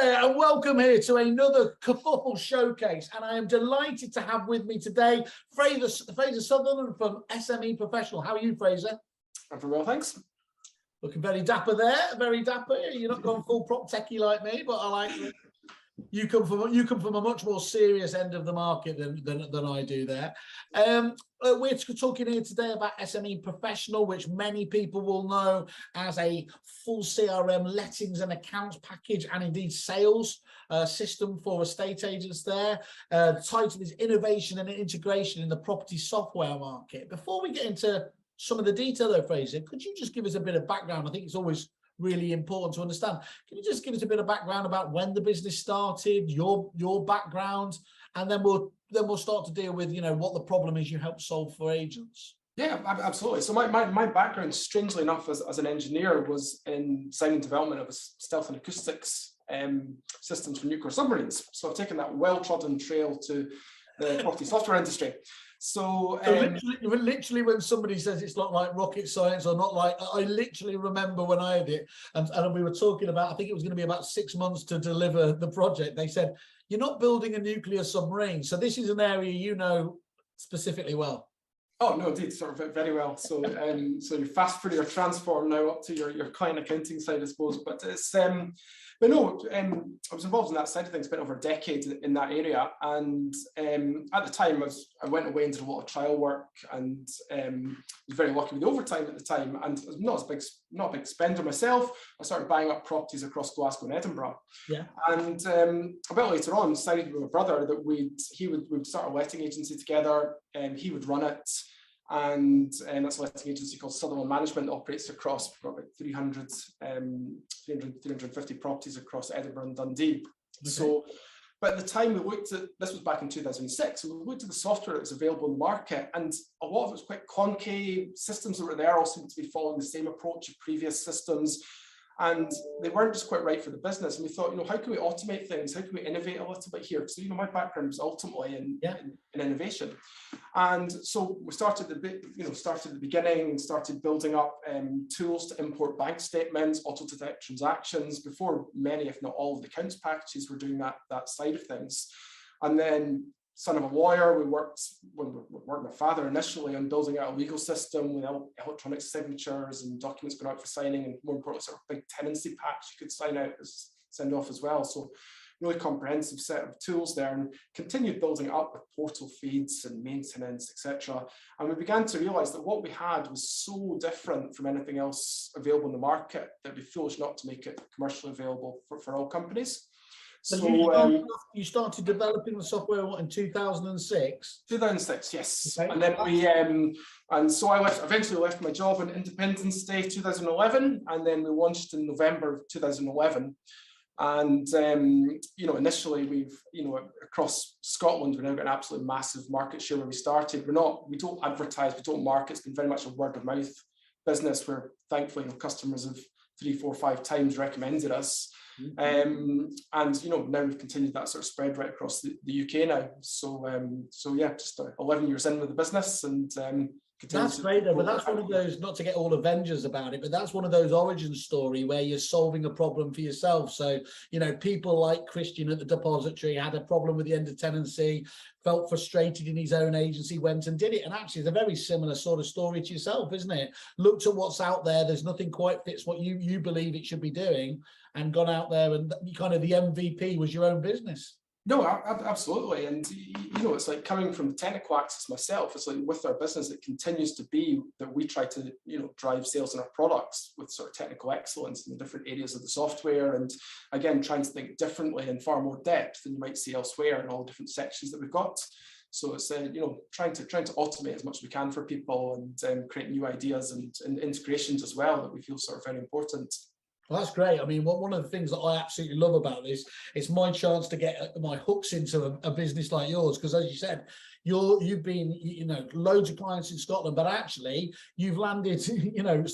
there and welcome here to another Kerfuffle showcase, and I am delighted to have with me today Fraser Sutherland from SME Professional. How are you, Fraser? I'm very well, thanks. Looking very dapper there, very dapper. You're not going full prop techie like me, but I like it. You come from a much more serious end of the market than I do there. We're talking here today about SME Professional, which many people will know as a full CRM lettings and accounts package, and indeed sales system for estate agents there. The title is Innovation and Integration in the Property Software Market. Before we get into some of the detail though, Fraser, could you just give us a bit of background? I think it's always really important to understand. Can you just give us a bit of background about when the business started, your background, and then we'll start to deal with, you know, what the problem is you help solve for agents? Yeah, absolutely. So my background, strangely enough, as an engineer, was in design and development of stealth and acoustics systems for nuclear submarines. So I've taken that well-trodden trail to the property software industry. So literally when somebody says it's not like rocket science or not like, I literally remember when I had it and we were talking about, I think it was going to be about 6 months to deliver the project. They said, you're not building a nuclear submarine. So this is an area you know specifically well. Oh no, indeed, sort of very well. So so you fast forward your transform now up to your client accounting side, I suppose. But it's but no, I was involved in that side of things, spent over a decade in that area, and at the time I went away and did a lot of trial work, and was very lucky with the overtime at the time, and not a big spender myself. I started buying up properties across Glasgow and Edinburgh. Yeah. And a bit later on, decided with my brother that we would start a letting agency together, and he would run it. And that's a letting agency called Sutherland Management, that operates across about 350 properties across Edinburgh and Dundee. Okay. So, but at the time we looked at, this was back in 2006, so we looked at the software that was available in the market, and a lot of it was quite clunky. Systems that were there all seemed to be following the same approach of previous systems, and they weren't just quite right for the business. And we thought, you know, how can we automate things? How can we innovate a little bit here? So, you know, my background was ultimately in innovation. And so we started at the beginning and started building up tools to import bank statements, auto-detect transactions, before many, if not all, of the accounts packages were doing that side of things. And then, son of a lawyer, we worked with my father initially on building out a legal system with electronic signatures and documents going out for signing, and more importantly, sort of big tenancy packs you could send off as well. So really comprehensive set of tools there, and continued building it up with portal feeds and maintenance, etc. And we began to realize that what we had was so different from anything else available in the market that it'd be foolish not to make it commercially available for all companies. So you started developing the software in 2006? 2006, yes. Okay. And then and so I eventually left my job on Independence Day 2011, and then we launched in November of 2011. And you know, initially we've, you know, across Scotland, we're now got an absolutely massive market share where we started. We don't advertise, we don't market. It's been very much a word of mouth business where thankfully, you know, customers have 3, 4, 5 times recommended us. Mm-hmm. And you know, now we've continued that sort of spread right across the UK now. So yeah, just 11 years in with the business, and that's great though, but that's one of those, not to get all Avengers about it, but that's one of those origin story where you're solving a problem for yourself. So, you know, people like Christian at the depository had a problem with the end of tenancy, felt frustrated in his own agency, went and did it. And actually, it's a very similar sort of story to yourself, isn't it? Looked at what's out there, there's nothing quite fits what you believe it should be doing, and gone out there, and kind of the MVP was your own business. No, absolutely. And, you know, it's like coming from the technical axis myself, it's like with our business, it continues to be that we try to, you know, drive sales in our products with sort of technical excellence in the different areas of the software. And again, trying to think differently in far more depth than you might see elsewhere in all the different sections that we've got. So it's, you know, trying to automate as much as we can for people, and create new ideas and integrations as well that we feel sort of very important. Well, that's great. I mean, one of the things that I absolutely love about this, it's my chance to get my hooks into a business like yours, because as you said, you've been, you know, loads of clients in Scotland, but actually you've landed,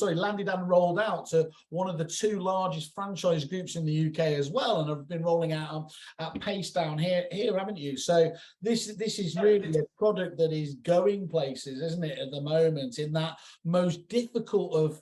landed and rolled out to one of the 2 largest franchise groups in the UK as well, and have been rolling out at pace down here, haven't you? So this is really a product that is going places, isn't it, at the moment, in that most difficult of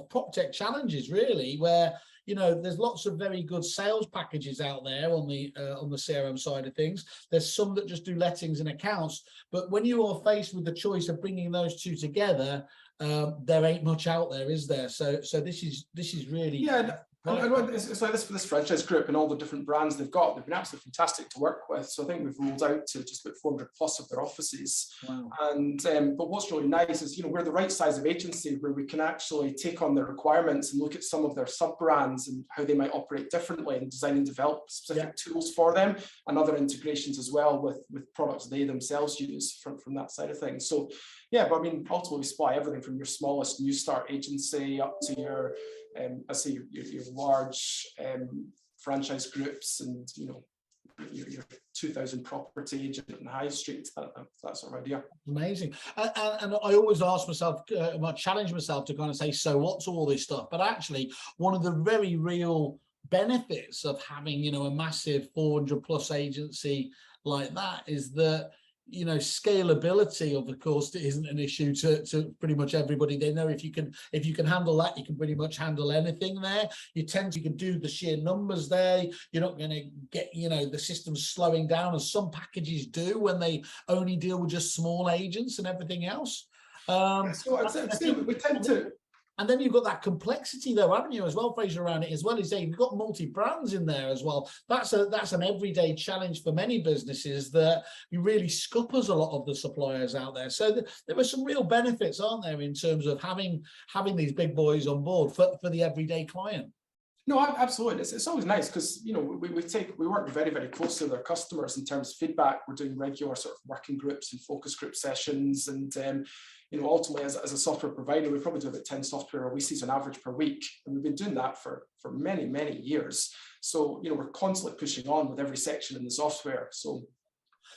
prop tech challenges, really, where you know, there's lots of very good sales packages out there on the CRM side of things. There's some that just do lettings and accounts, but when you are faced with the choice of bringing those two together, there ain't much out there, is there? So this is really, yeah. And it's like this franchise group and all the different brands they've got. They've been absolutely fantastic to work with. So I think we've rolled out to just about 400 plus of their offices. Wow. And but what's really nice is, you know, we're the right size of agency where we can actually take on their requirements and look at some of their sub brands and how they might operate differently, and design and develop specific tools for them, and other integrations as well with products they themselves use from that side of things. So yeah, but I mean, ultimately we supply everything from your smallest new start agency up to your I say your large franchise groups, and you know, your 2,000 property agent in high street, that sort of idea. Amazing. And I always ask myself, I challenge myself to kind of say, so what's all this stuff? But actually, one of the very real benefits of having, you know, a massive 400 plus agency like that is that, you know, scalability of the course isn't an issue to pretty much everybody. They know if you can handle that, you can pretty much handle anything there. You can do the sheer numbers there. You're not going to get, you know, the system slowing down as some packages do when they only deal with just small agents and everything else. So we tend to. And then you've got that complexity though, haven't you, as well, Fraser, around it as well. Is you've got multi-brands in there as well. That's an everyday challenge for many businesses that you really scuppers a lot of the suppliers out there. So there are some real benefits, aren't there, in terms of having these big boys on board for the everyday client. No, absolutely. It's always nice because, you know, we work very, very closely with our customers in terms of feedback. We're doing regular sort of working groups and focus group sessions, and you know, ultimately as a software provider, we probably do about 10 software releases on average per week, and we've been doing that for many, many years. So, you know, we're constantly pushing on with every section in the software. So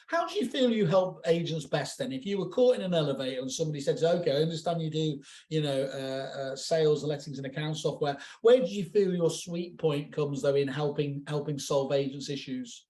how do you feel you help agents best then? If you were caught in an elevator and somebody said, okay, I understand you do, you know, sales, lettings and account software, where do you feel your sweet point comes though in helping solve agents' issues?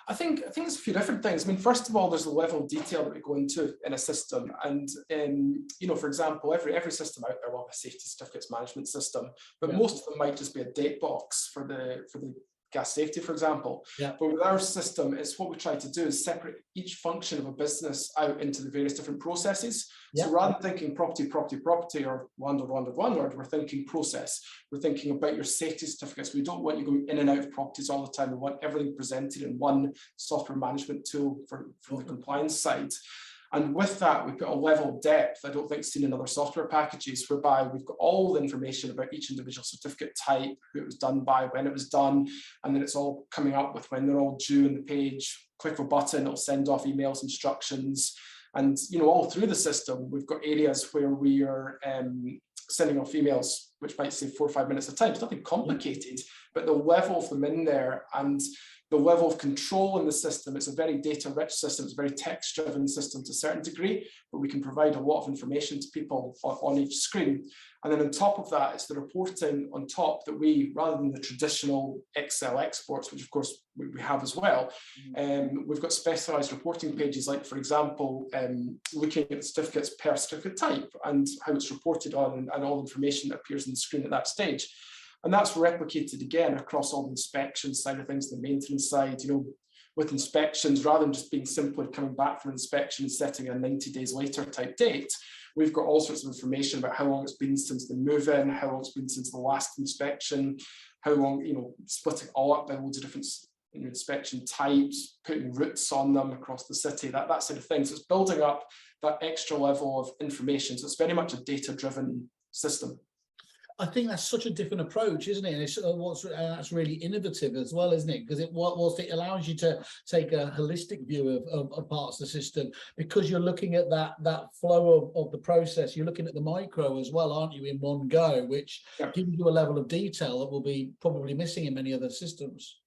I think it's a few different things. I mean, first of all, there's the level of detail that we go into in a system, and you know, for example, every system out there will have a safety certificates management system, but most of them might just be a date box for the gas safety, for example. But with our system, it's what we try to do is separate each function of a business out into the various different processes. So rather than thinking property, or landlord, we're thinking process. We're thinking about your safety certificates. We don't want you going in and out of properties all the time. We want everything presented in one software management tool from the compliance side. And with that, we put a level of depth I don't think seen in other software packages, whereby we've got all the information about each individual certificate type, who it was done by, when it was done, and then it's all coming up with when they're all due on the page. Click a button, it'll send off emails, instructions. And, you know, all through the system, we've got areas where we are sending off emails, which might save 4 or 5 minutes of time. It's nothing complicated, but the level of them in there and the level of control in the system, it's a very data-rich system, it's a very text-driven system to a certain degree, but we can provide a lot of information to people on each screen. And then on top of that, it's the reporting on top that we, rather than the traditional Excel exports, which of course we have as well, we've got specialized reporting pages, like for example, looking at the certificates per certificate type and how it's reported on, and all the information that appears on the screen at that stage. And that's replicated again across all the inspection side of things, the maintenance side, you know, with inspections, rather than just being simply coming back from inspection and setting a 90 days later type date, we've got all sorts of information about how long it's been since the move-in, how long it's been since the last inspection, how long, you know, splitting all up by loads of different, you know, inspection types, putting routes on them across the city, that sort of thing. So it's building up that extra level of information. So it's very much a data-driven system. I think that's such a different approach, isn't it? And it's that's really innovative as well, isn't it? Because whilst it allows you to take a holistic view of parts of the system, because you're looking at that flow of the process, you're looking at the micro as well, aren't you, in one go, which gives you a level of detail that will be probably missing in many other systems.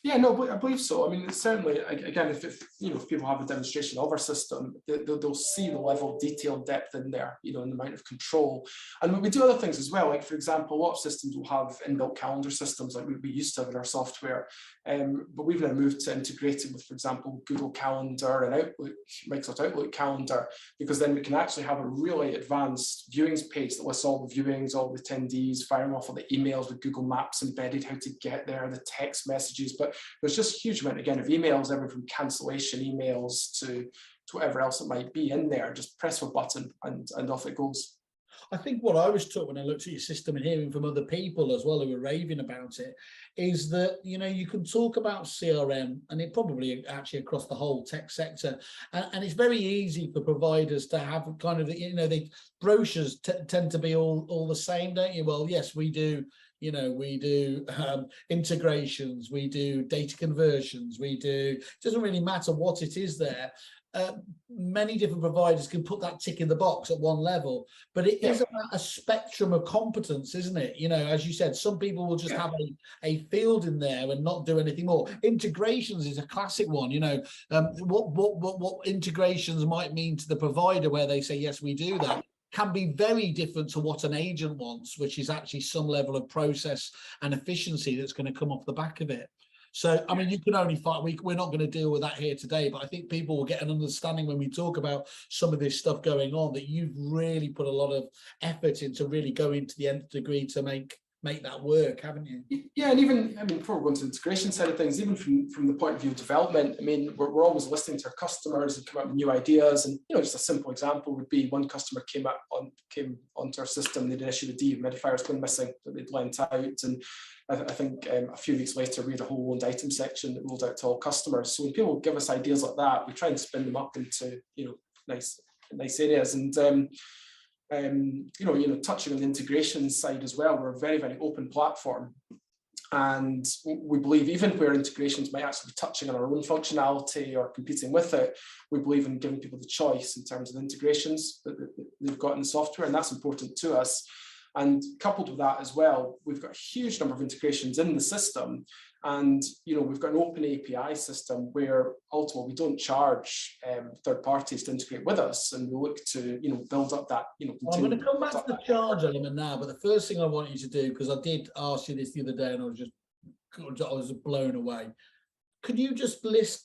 Yeah, no, I believe so. I mean, it's certainly, again, if people have a demonstration of our system, they'll see the level of detail and depth in there, and the amount of control. And we do other things as well. Like, for example, a lot of systems will have inbuilt calendar systems like we used to have in our software. But we've now moved to integrating with, for example, Google Calendar and Outlook, Microsoft Outlook Calendar, because then we can actually have a really advanced viewings page that lists all the viewings, all the attendees, firing off all the emails with Google Maps embedded, how to get there, the text messages. But there's just a huge amount, again, of emails, everything from cancellation emails to whatever else it might be in there. Just press a button and off it goes. I think what I was taught when I looked at your system and hearing from other people as well who were raving about it is that, you can talk about CRM and it probably actually across the whole tech sector. And it's very easy for providers to have kind of, the brochures tend to be all the same, don't you? Well, yes, we do. We do integrations, we do data conversions, it doesn't really matter what it is there. Many different providers can put that tick in the box at one level, but it is about a spectrum of competence, isn't it? As you said, some people will just have a field in there and not do anything more. Integrations is a classic one. What integrations might mean to the provider where they say, yes, we do that, can be very different to what an agent wants, which is actually some level of process and efficiency that's going to come off the back of it. So, I mean, you can only fight. We're not going to deal with that here today, but I think people will get an understanding when we talk about some of this stuff going on that you've really put a lot of effort into really going to the nth degree to make that work, haven't you? Yeah, and even, before we go into the integration side of things, even from the point of view of development, we're always listening to our customers and come up with new ideas. And just a simple example would be one customer came onto our system, they'd issued a dehumidifiers going missing that they'd lent out, and I think a few weeks later we had a whole owned item section that rolled out to all customers. So when people give us ideas like that, we try and spin them up into nice areas. And touching on the integration side as well, we're a very, very open platform. And we believe even where integrations might actually be touching on our own functionality or competing with it, we believe in giving people the choice in terms of integrations that they've got in the software, and that's important to us. And coupled with that as well, we've got a huge number of integrations in the system. And, we've got an open API system where ultimately we don't charge third parties to integrate with us. And we look to, build up that, I'm going to come back to the charge element now. But the first thing I want you to do, because I did ask you this the other day and I was blown away. Could you just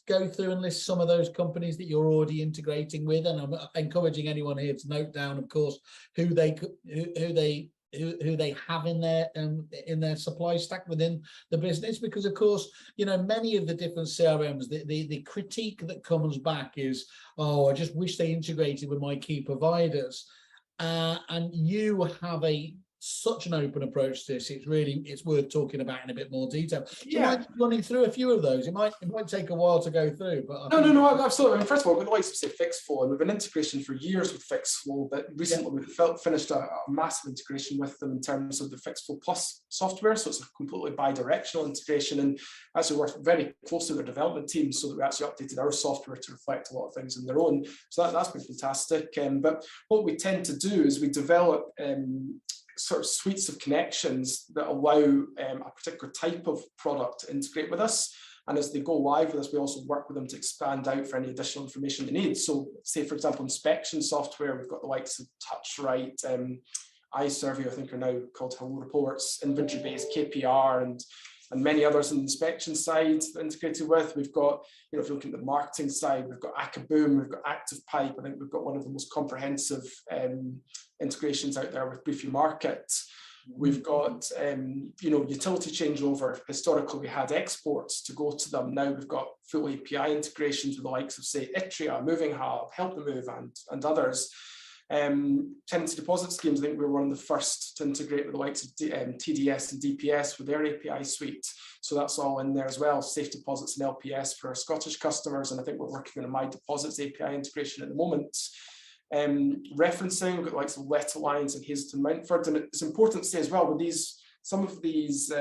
go through and list some of those companies that you're already integrating with? And I'm encouraging anyone here to note down, of course, who they have in their supply stack within the business, because of course many of the different CRMs, the critique that comes back is, I just wish they integrated with my key providers, and you have such an open approach to this. It's worth talking about in a bit more detail. Do you mind running through a few of those? It might take a while to go through, but no, absolutely. First of all, we'd like to say Fixflow, and we've been integration for years with Fixflow, but recently we've finished a massive integration with them in terms of the Fixflow Plus software. So it's a completely bi-directional integration, and actually worked very closely with their development team so that we actually updated our software to reflect a lot of things in their own. So that's been fantastic. But what we tend to do is we develop sort of suites of connections that allow a particular type of product to integrate with us. And as they go live with us, we also work with them to expand out for any additional information they need. So say, for example, inspection software, we've got the likes of TouchRight, iSurvey, I think are now called Hello Reports, inventory-based KPR, and many others on the inspection side integrated with. We've got, if you're looking at the marketing side, we've got Akaboom, we've got ActivePipe. I think we've got one of the most comprehensive integrations out there with Briefy Market. We've got, utility changeover. Historically, we had exports to go to them. Now we've got full API integrations with the likes of, say, Itria, Moving Hub, Help the Move, and others. Tenancy deposit schemes, I think we were one of the first to integrate with the likes of TDS and DPS with their API suite. So that's all in there as well. Safe deposits and LPS for our Scottish customers. And I think we're working on a My Deposits API integration at the moment. Referencing, we've got the likes of Let Alliance and Hazelton Mountford. And it's important to say as well, with some of these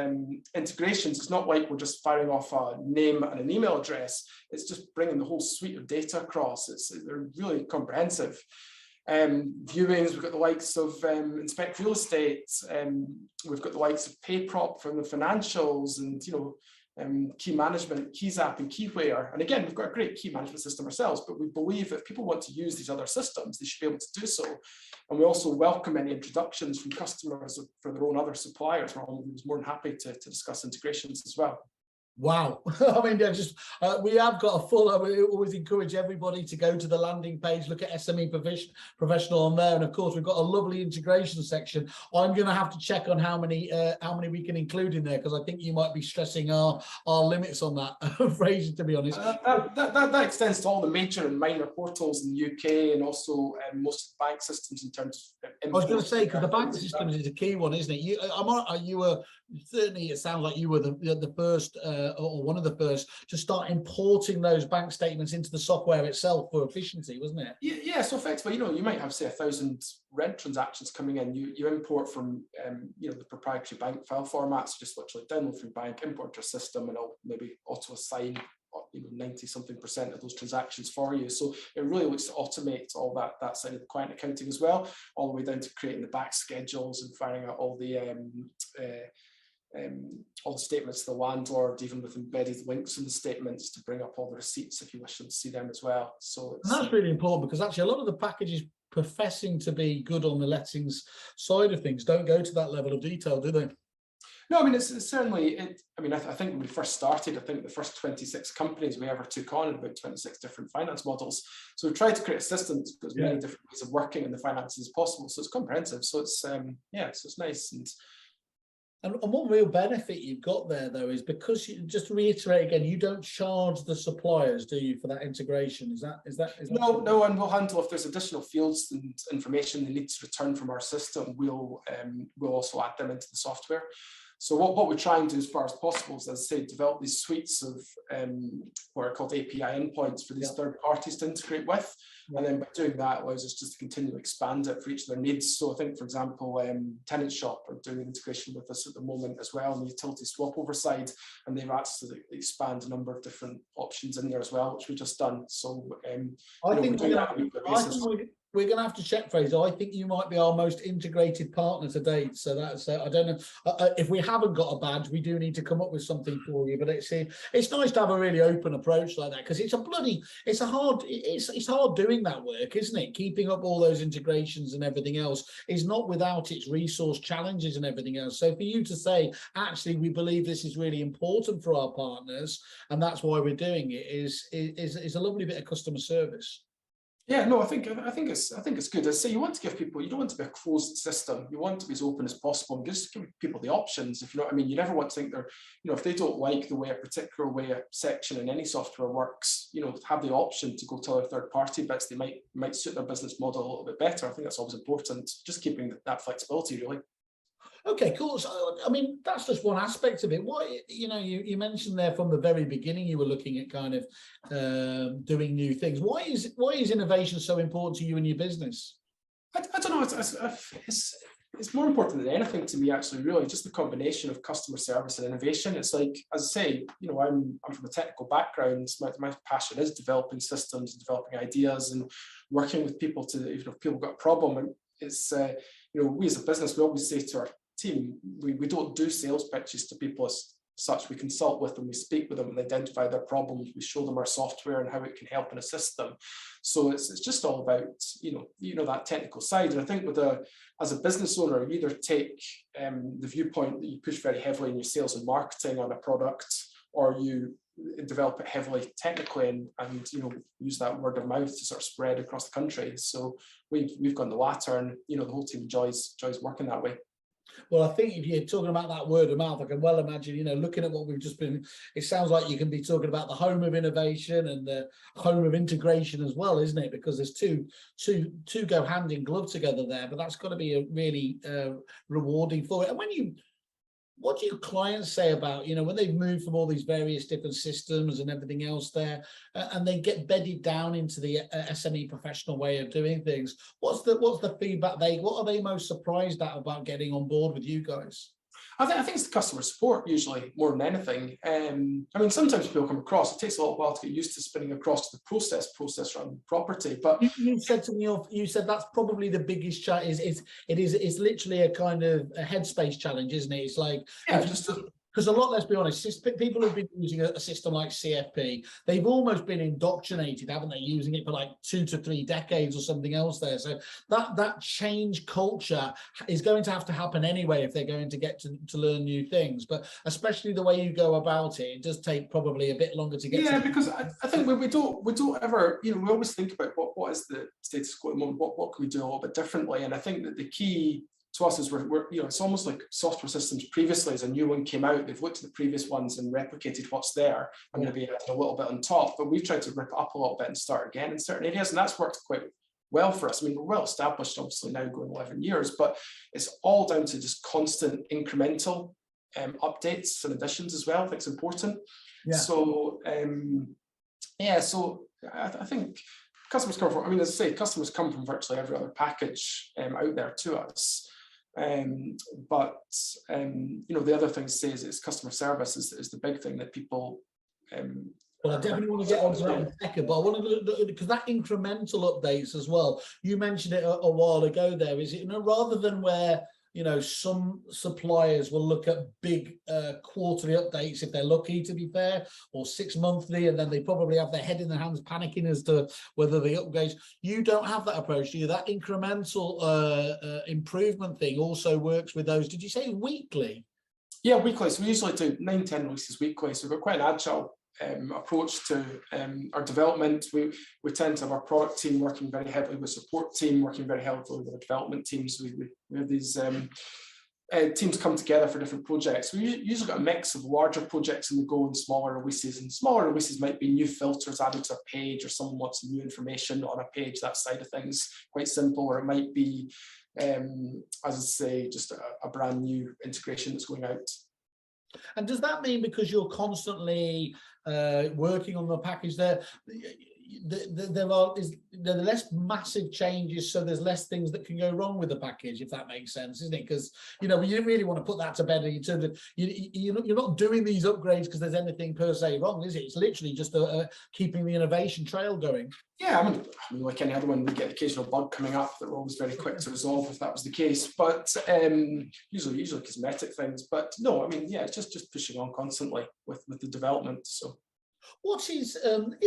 integrations, it's not like we're just firing off a name and an email address. It's just bringing the whole suite of data across. They're really comprehensive. Viewings, we've got the likes of Inspect Real Estate, we've got the likes of PayProp from the financials, and key management, KeyZap and Keyware. And again, we've got a great key management system ourselves, but we believe if people want to use these other systems, they should be able to do so. And we also welcome any introductions from customers for their own other suppliers. We're always more than happy to discuss integrations as well. Wow. I mean, we have got a full, we always encourage everybody to go to the landing page, look at SME professional on there. And of course, we've got a lovely integration section. I'm going to have to check on how many we can include in there, because I think you might be stressing our limits on that phrase, to be honest. That extends to all the major and minor portals in the UK, and also most bank systems in terms of. I was going to say, because the bank systems is a key one, isn't it? Certainly, it sounds like you were the first or one of the first to start importing those bank statements into the software itself for efficiency, wasn't it? Yeah. So effectively, you might have, say, 1,000 rent transactions coming in. You import from the proprietary bank file formats. Just literally download from bank, import your system, and it'll maybe auto assign 90-something% of those transactions for you. So it really looks to automate all that side of the client accounting as well, all the way down to creating the back schedules and firing out all the statements to the landlord, even with embedded links in the statements to bring up all the receipts if you wish them to see them as well. So that's really important, because actually a lot of the packages professing to be good on the lettings side of things don't go to that level of detail, do they? No, I mean, it's certainly, I think when we first started, I think the first 26 companies we ever took on, about 26 different finance models. So we tried to create a system because many different ways of working in the finances as possible. So it's comprehensive. So it's, so it's nice. And one real benefit you've got there, though, is because just to reiterate again, you don't charge the suppliers, do you, for that integration? Is that No, and we'll handle if there's additional fields and information they need to return from our system. We'll also add them into the software. So what we try and do as far as possible is, as I say, develop these suites of what are called API endpoints for these third parties to integrate with. And then by doing that, allows us just to continue to expand it for each of their needs. So I think, for example, Tenant Shop are doing integration with us at the moment as well on the utility swap over side, and they've asked to expand a number of different options in there as well, which we've just done. So I think we're going to have to check, Fraser. I think you might be our most integrated partner to date. So that's, I don't know, if we haven't got a badge, we do need to come up with something for you. But it's nice to have a really open approach like that, because it's hard doing that work, isn't it? Keeping up all those integrations and everything else is not without its resource challenges and everything else. So for you to say, actually, we believe this is really important for our partners, and that's why we're doing it, is a lovely bit of customer service. Yeah, no, I think it's good. I say you want to give people, you don't want to be a closed system. You want to be as open as possible and just give people the options. If you know what I mean, you never want to think they're, if they don't like the way a particular way a section in any software works, have the option to go to other third-party bits. They might suit their business model a little bit better. I think that's always important. Just keeping that flexibility, really. Okay, cool. So, I mean, that's just one aspect of it. Why, you mentioned there from the very beginning you were looking at kind of doing new things. Why is innovation so important to you and your business? I don't know. It's more important than anything to me, actually. Really, just the combination of customer service and innovation. It's like, as I say, I'm from a technical background. My passion is developing systems, developing ideas, and working with people to, if people got a problem. And it's we as a business, we always say to our team, we don't do sales pitches to people as such. We consult with them, we speak with them and identify their problems. We show them our software and how it can help and assist them. So it's just all about that technical side. And I think as a business owner, you either take the viewpoint that you push very heavily in your sales and marketing on a product, or you develop it heavily technically and use that word of mouth to sort of spread across the country. So we've gone the latter, and the whole team enjoys working that way. Well, I think if you're talking about that word of mouth, I can well imagine, looking at what we've just been, it sounds like you can be talking about the home of innovation and the home of integration as well, isn't it? Because there's two go hand in glove together there, but that's got to be a really rewarding for it. And what do your clients say about, when they've moved from all these various different systems and everything else there, and they get bedded down into the SME professional way of doing things? What's the feedback what are they most surprised at about getting on board with you guys? I think it's the customer support usually more than anything. Sometimes people come across, it takes a little while to get used to spinning across to the process run property. But you said to me, you said that's probably the biggest challenge. It's literally a kind of a headspace challenge, isn't it? It's like, Because a lot, let's be honest, people who've been using a system like CFP, they've almost been indoctrinated, haven't they, using it for like 2 to 3 decades or something else there. So that change culture is going to have to happen anyway if they're going to get to learn new things. But especially the way you go about it, it does take probably a bit longer to get to. Because I think we don't ever, we always think about what is the status quo at the moment, what can we do a little bit differently. And I think that the key to us is we're it's almost like software systems previously, as a new one came out, they've looked at the previous ones and replicated what's there and maybe added a little bit on top, but we've tried to rip it up a little bit and start again in certain areas, and that's worked quite well for us. I mean, we're well established, obviously now going 11 years, but it's all down to just constant incremental updates and additions as well. I think it's important. So so I think customers come from, I mean, as I say, customers come from virtually every other package out there to us. But the other thing to say is customer service is the big thing that people. Well, I definitely want to get onto that in a second, but I want to, because that incremental updates as well. You mentioned it a while ago. There is, rather than where some suppliers will look at big quarterly updates if they're lucky, to be fair, or 6 monthly, and then they probably have their head in their hands panicking as to whether the upgrades. You don't have that approach, do you? That incremental improvement thing also works with those. Did you say weekly? Yeah, weekly. So we usually do 9-10 releases weekly. So we've got quite an agile approach to our development. We tend to have our product team working very heavily with support team, working very heavily with the development teams. We have these teams come together for different projects. We usually got a mix of larger projects in the go and smaller releases. And smaller releases might be new filters added to a page, or someone wants new information on a page, that side of things, quite simple. Or it might be, as I say, just a brand new integration that's going out. And does that mean, because you're constantly working on the package there are less massive changes, so there's less things that can go wrong with the package, if that makes sense, isn't it? Because we didn't really want to put that to bed in terms of you're not doing these upgrades because there's anything per se wrong, is it? It's literally just keeping the innovation trail going. Yeah, I mean, like any other one, we get occasional bug coming up that we're always very quick to resolve if that was the case. But usually cosmetic things. But no, I mean, yeah, it's just pushing on constantly with the development. So. What is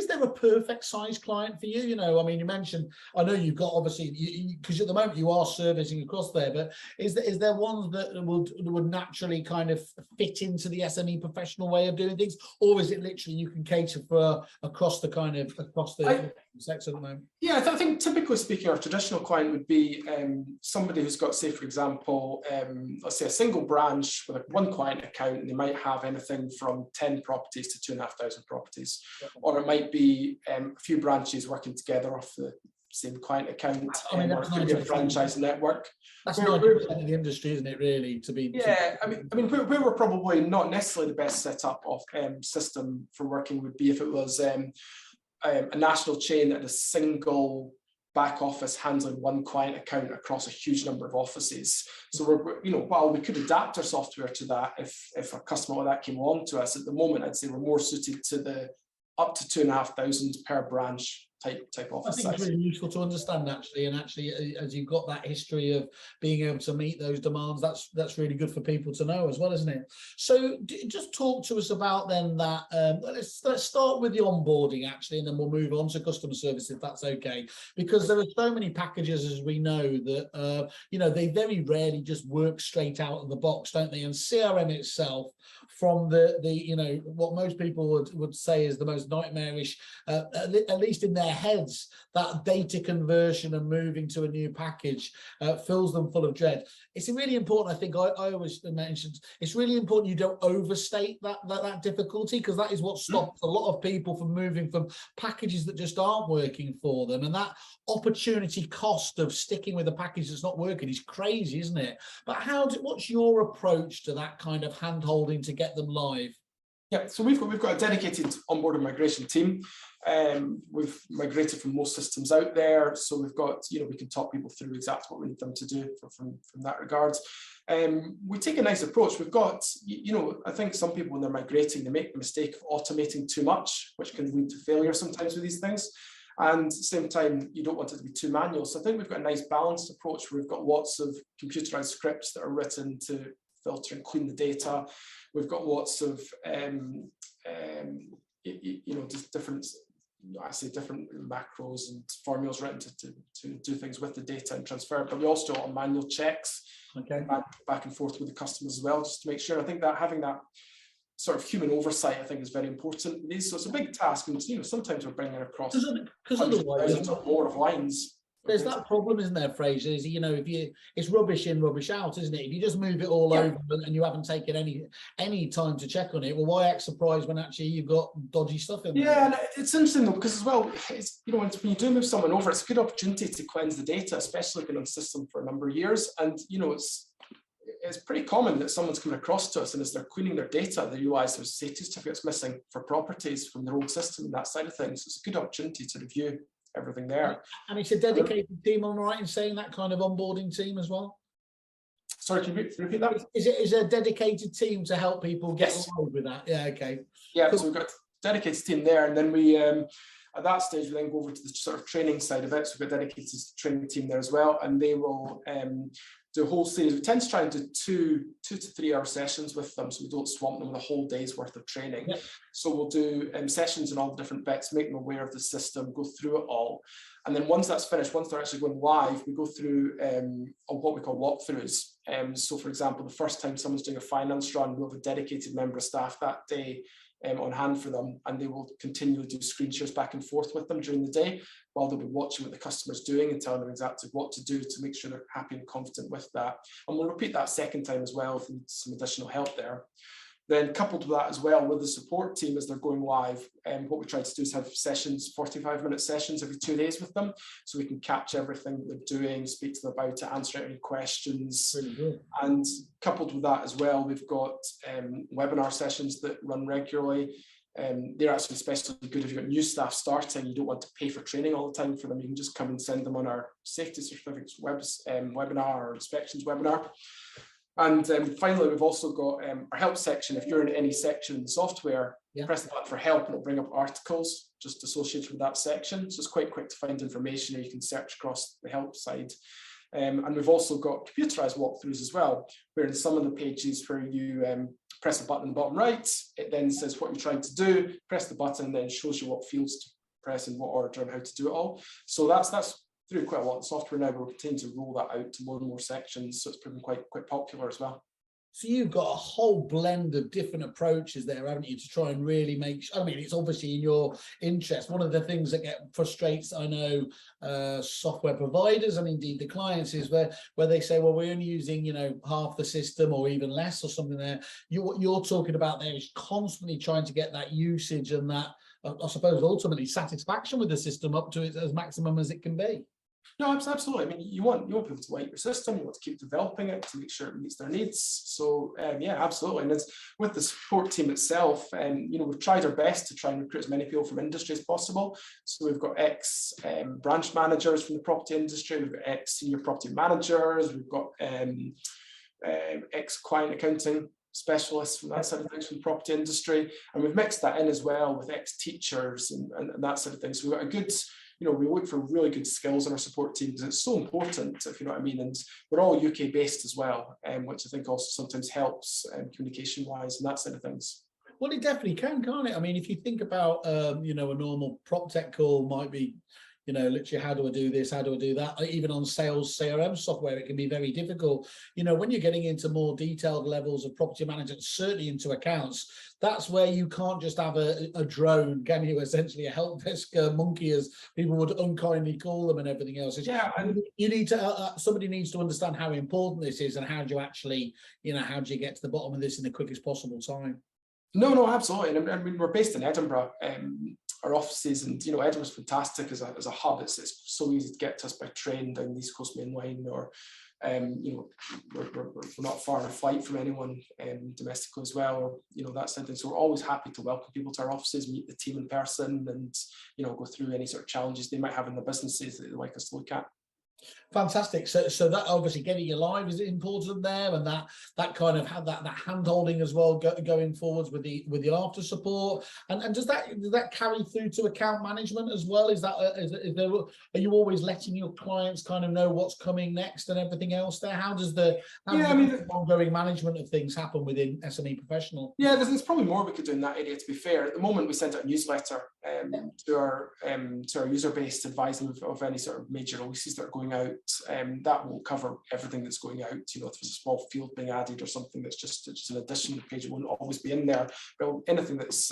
there a perfect size client for you? I mean, you mentioned, I know you've got, obviously, because at the moment you are servicing across there, but is there ones that would naturally kind of fit into the SME professional way of doing things, or is it literally you can cater for across the sector at the moment? Yeah, I think typically speaking, our traditional client would be somebody who's got, say, for example, let's say a single branch with one client account, and they might have anything from 10 properties to 2,500 properties, or it might be a few branches working together off the same client account. I mean, or it could be a franchise network. That's 90% of the industry, isn't it? Really, to be. Yeah, I mean, where we're probably not necessarily the best setup of system for working would be if it was a national chain that had a single back office handling one client account across a huge number of offices. So while we could adapt our software to that if a customer like that came along to us, at the moment I'd say we're more suited to the up to 2,500 per branch type office. I think it's really useful to understand, actually, and actually, as you've got that history of being able to meet those demands, that's really good for people to know as well, isn't it? So just talk to us about then that. Let's start with the onboarding, actually, and then we'll move on to customer service, if that's okay, because there are so many packages, as we know, that they very rarely just work straight out of the box, don't they? And CRM itself, from the what most people would say is the most nightmarish, at least in their heads, that data conversion and moving to a new package fills them full of dread. It's really important, I think, I always mentioned, it's really important you don't overstate that difficulty, because that is what stops a lot of people from moving from packages that just aren't working for them. And that opportunity cost of sticking with a package that's not working is crazy, isn't it? But what's your approach to that kind of hand-holding to get them live? Yeah, so we've got a dedicated onboard and migration team. We've migrated from most systems out there, so we've got, we can talk people through exactly what we need them to do from that regard. We take a nice approach. We've got, I think some people, when they're migrating, they make the mistake of automating too much, which can lead to failure sometimes with these things. And at the same time, you don't want it to be too manual. So I think we've got a nice balanced approach where we've got lots of computerized scripts that are written to filter and clean the data. We've got lots of just different, different macros and formulas written to do things with the data and transfer it. But we also do a lot of manual checks, back and forth with the customers as well, just to make sure. I think that having that sort of human oversight, I think, is very important. So it's a big task, and sometimes we're bringing across hundreds or more of lines. There's that problem, isn't there, Fraser? Is, it's rubbish in, rubbish out, isn't it? If you just move it all over and you haven't taken any time to check on it, well, why act surprised when actually you've got dodgy stuff in there? Yeah, and it's interesting though, because as well, it's, when you do move someone over, it's a good opportunity to cleanse the data, especially been on the system for a number of years. And it's pretty common that someone's coming across to us, and as they're cleaning their data, they realise there's safety certificates missing for properties from their old system and that side of things. So it's a good opportunity to review everything there. And it's a dedicated team, on right in saying, that kind of onboarding team as well? Sorry, can you repeat that? Is it a dedicated team to help people get involved with that? Yeah, okay. Yeah, cool. So we've got a dedicated team there, and then we, at that stage, we then go over to the sort of training side of it. So we've got a dedicated training team there as well, and they will do a whole series. We tend to try and do two to 3 hour sessions with them, so we don't swamp them with a whole day's worth of training. Yep. So we'll do sessions in all the different bits, make them aware of the system, go through it all. And then once that's finished, once they're actually going live, we go through what we call walkthroughs. So for example, the first time someone's doing a finance run, we'll have a dedicated member of staff that day on hand for them, and they will continually do screen shares back and forth with them during the day, while they'll be watching what the customer's doing and telling them exactly what to do to make sure they're happy and confident with that. And we'll repeat that second time as well if we need some additional help there. Then coupled with that as well, with the support team as they're going live, what we try to do is have sessions, 45-minute sessions every 2 days with them, so we can catch everything that they're doing, speak to them about it, answer any questions. Really good. And coupled with that as well, we've got webinar sessions that run regularly. They're actually especially good if you've got new staff starting. You don't want to pay for training all the time for them. You can just come and send them on our safety certificates webinar or inspections webinar. And finally, we've also got our help section. If you're in any section in the software, press the button for help and it'll bring up articles just associated with that section. So it's quite quick to find information, or you can search across the help side. And we've also got computerized walkthroughs as well, where in some of the pages where you press a button in the bottom right, it then says what you're trying to do, press the button, and then shows you what fields to press in what order and how to do it all. So that's through quite a lot of software now. We're continuing to roll that out to more and more sections, so it's proven quite popular as well. So you've got a whole blend of different approaches there, haven't you, to try and really make sure, I mean, it's obviously in your interest. One of the things that frustrates, I know, software providers and indeed the clients is where they say, well, we're only using, half the system or even less or something there. What you're talking about there is constantly trying to get that usage and that, I suppose, ultimately satisfaction with the system up to its as maximum as it can be. No, absolutely. I mean, you want people to like your system. You want to keep developing it to make sure it meets their needs. So yeah, absolutely. And it's with the support team itself, we've tried our best to try and recruit as many people from industry as possible. So we've got ex branch managers from the property industry. We've got ex senior property managers. We've got ex client accounting specialists from that side of things from the property industry, and we've mixed that in as well with ex teachers and that sort of thing. So we've got a good. We look for really good skills in our support team because it's so important, if you know what I mean. And we're all UK based as well, which I think also sometimes helps communication wise and that side of things. Well, it definitely can't it? I mean, if you think about, a normal prop tech call might be, literally, how do I do this? How do I do that? Even on sales CRM software, it can be very difficult. When you're getting into more detailed levels of property management, certainly into accounts, that's where you can't just have a drone, can you? Essentially, a help desk monkey, as people would unkindly call them, and everything else. Yeah, and you need to. Somebody needs to understand how important this is, and how do you actually, how do you get to the bottom of this in the quickest possible time? No, absolutely. And I mean, we're based in Edinburgh. Our offices, and Edinburgh's fantastic as a hub. It's so easy to get to us by train down the East Coast Main Line, or we're not far on a flight from anyone domestically as well, or that sort of thing. So we're always happy to welcome people to our offices, meet the team in person, and go through any sort of challenges they might have in their businesses that they'd like us to look at. Fantastic. So that obviously getting you live is important there, and that kind of have that hand holding as well going forwards with the after support. And does that carry through to account management as well? Is there, are you always letting your clients kind of know what's coming next and everything else there? How does the ongoing management of things happen within SME Professional? Yeah, there's probably more we could do in that area, to be fair. At the moment, we send out a newsletter to our user base to advise them of any sort of major releases that are going out. That will cover everything that's going out. You know, if there's a small field being added or something that's just an addition, the page won't always be in there. But anything that's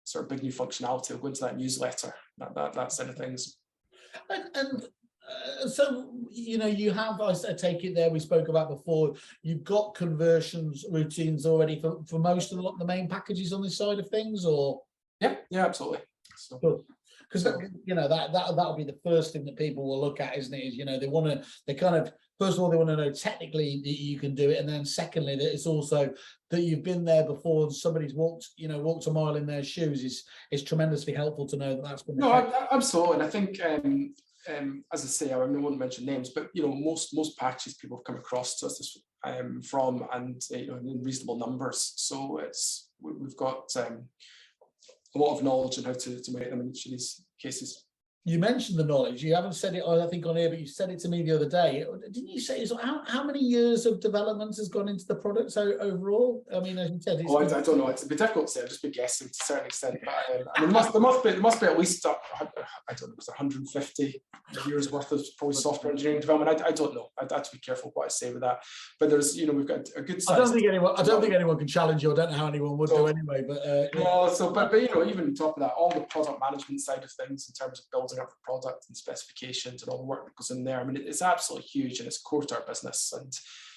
sort of big new functionality will go into that newsletter. That side of things. So, you know, you have, I take it there, we spoke about before, you've got conversions routines already for most of the main packages on this side of things, or? Yeah, absolutely. So, because you know that'll be the first thing that people will look at, isn't it? Is, you know, they kind of, first of all, they want to know technically that you can do it, and then secondly that it's also that you've been there before and somebody's walked a mile in their shoes is tremendously helpful to know that that's been. No, absolutely, and I think as I say, I won't mention names, but you know, most packages people have come across to us from, and you know, in reasonable numbers. So we've got a lot of knowledge on how to make them in each of these cases. You mentioned the knowledge. You haven't said it, I think, on here, but you said it to me the other day. Didn't you say how many years of development has gone into the product overall? I mean, as you said, I don't know. It's a bit difficult to say. I've just been guessing to a certain extent. But I mean, there must be at least I don't know, 150 years worth of probably software engineering development. I don't know. I'd have to be careful what I say with that. But there's, you know, we've got a good size. I don't think anyone can challenge you. I don't know how anyone would do anyway. But no. So, but you know, even on top of that, all the product management side of things in terms of building up the product and specifications and all the work that goes in there. I mean, it's absolutely huge and it's core to our business. And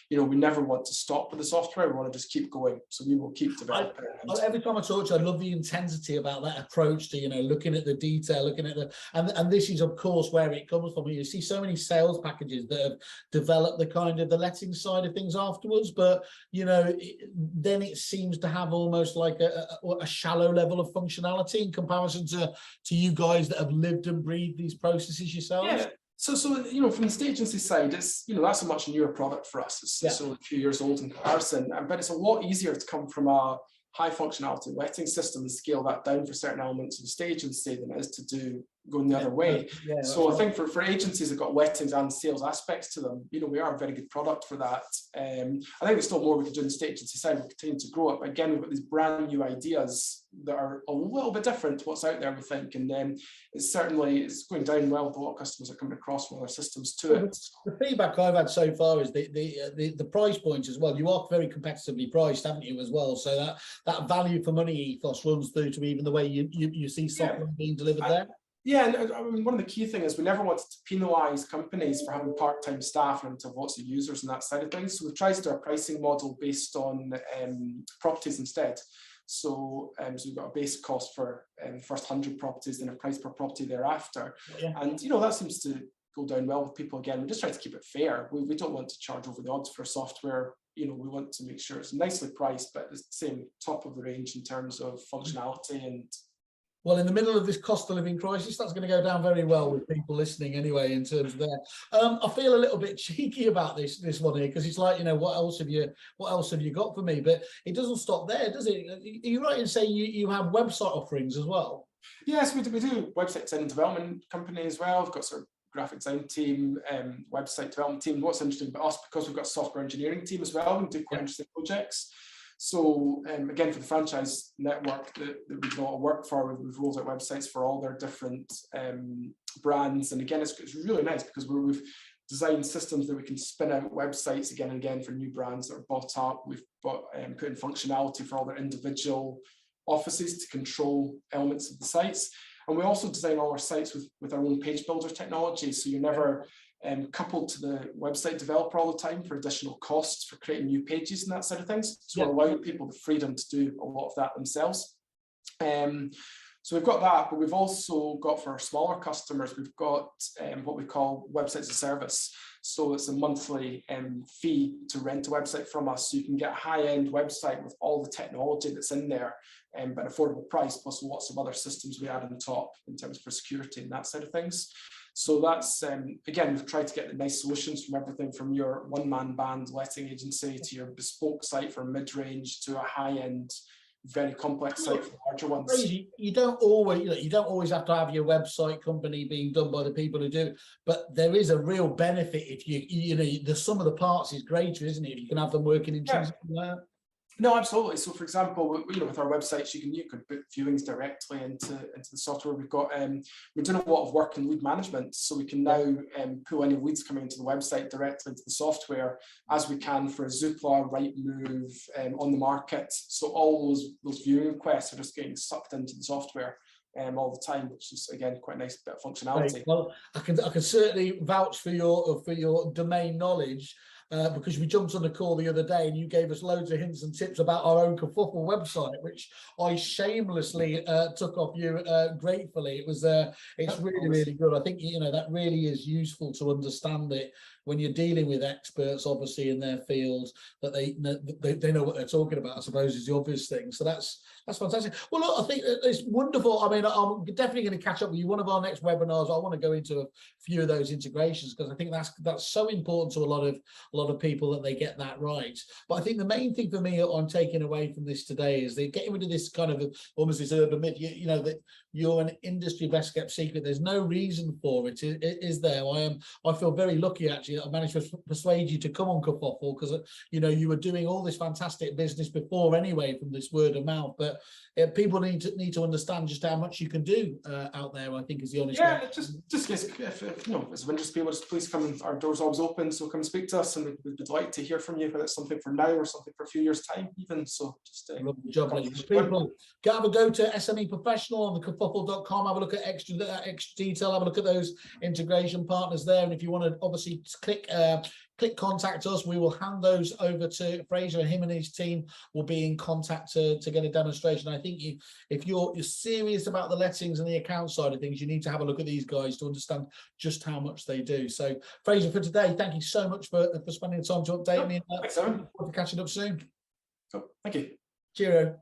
you know, we never want to stop with the software. We want to just keep going. So we will keep developing. Every time I talk to you, I love the intensity about that approach to, you know, looking at the detail, looking at the, and this is of course where it comes from. You see so many sales packages that have developed the kind of the letting side of things afterwards, but you know, then it seems to have almost like a shallow level of functionality in comparison to you guys that have lived and breathed these processes yourselves. Yeah. So you know, from the state agency side, it's, you know, that's a much newer product for us. It's only a few years old in comparison, but it's a lot easier to come from a high functionality letting system and scale that down for certain elements of the state agency than it is to do going the other way. Yeah, so I think for agencies that got lettings and sales aspects to them, you know, we are a very good product for that. I think there's still more we could do on the state agency side. We'll continue to grow it. But again, we've got these brand new ideas that are a little bit different to what's out there, we think, and then it's going down well with a lot of customers that are coming across from other systems to it. The feedback I've had so far is the price point as well. You are very competitively priced, haven't you, as well? So that value for money ethos runs through to even the way you see software being delivered there. Yeah, and I mean, one of the key things is we never wanted to penalise companies for having part-time staff and to have lots of users and that side of things. So we've tried to do our pricing model based on properties instead. So we've got a base cost for the first 100 properties, then a price per property thereafter. Yeah. And, you know, that seems to go down well with people. Again, we just try to keep it fair. We don't want to charge over the odds for software. You know, we want to make sure it's nicely priced, but it's the same top of the range in terms of functionality and. Well, in the middle of this cost of living crisis, that's going to go down very well with people listening anyway, in terms of that. I feel a little bit cheeky about this one here, because it's like, you know, what else have you got for me? But it doesn't stop there, does it? Are you right in saying you have website offerings as well? Yes, we do website design and development company as well. We've got sort of graphic design team, website development team. What's interesting about us, because we've got a software engineering team as well, we do quite interesting projects. So again, for the franchise network that we've got to work for, we've rolled out websites for all their different brands. And again, it's really nice because we've designed systems that we can spin out websites again and again for new brands that are bought up. We've put in functionality for all their individual offices to control elements of the sites. And we also design all our sites with our own page builder technology. So you're never coupled to the website developer all the time for additional costs for creating new pages and that sort of things. So we're allowing people the freedom to do a lot of that themselves. So we've got that, but we've also got, for our smaller customers, we've got what we call websites as a service. So it's a monthly fee to rent a website from us. So you can get a high-end website with all the technology that's in there, but an affordable price, plus lots of other systems we add on top in terms for security and that side of things. So that's, again, we've tried to get the nice solutions from everything from your one-man band letting agency to your bespoke site for mid-range to a high-end, very complex site for larger ones. You don't always, you don't always have to have your website company being done by the people who do it, but there is a real benefit if the sum of the parts is greater, isn't it? If you can have them working in terms of that. No, absolutely. So, for example, with our websites, you could book viewings directly into the software. We've got we're doing a lot of work in lead management, so we can now pull any leads coming into the website directly into the software, as we can for Zoopla, Rightmove, On the Market. So all those viewing requests are just getting sucked into the software all the time, which is, again, quite a nice bit of functionality. Well, I can certainly vouch for your domain knowledge. Because we jumped on the call the other day and you gave us loads of hints and tips about our own Kerfuffle website, which I shamelessly took off you gratefully. It's really good. I think that really is useful to understand it when you're dealing with experts, obviously in their fields, that they know what they're talking about, I suppose, is the obvious thing. So that's fantastic. Well, look, I think it's wonderful. I mean, I'm definitely going to catch up with you. One of our next webinars, I want to go into a few of those integrations, because I think that's so important to a lot of people that they get that right. But I think the main thing for me I'm taking away from this today is they're getting rid of this kind of almost this urban myth, that you're an industry best kept secret. There's no reason for it, is there? I feel very lucky, actually, that I managed to persuade you to come on Kerfuffle, because you were doing all this fantastic business before anyway from this word of mouth. But people need to understand just how much you can do out there, I think, is the honest way. Just if it's of interest to people, just please come. Our door's always open, so come speak to us, and we'd like to hear from you, whether it's something for now or something for a few years' time even. So just job, people have a go to SME Professional on the kerfuffle.com, have a look at extra detail, have a look at those integration partners there, and if you want to obviously click contact us, we will hand those over to Fraser, and him and his team will be in contact to get a demonstration. I think if you're serious about the lettings and the account side of things, you need to have a look at these guys to understand just how much they do. So Fraser, for today, thank you so much for spending the time to update me. Thanks, Simon. Look forward to catching up soon. Cool. Thank you. Cheerio.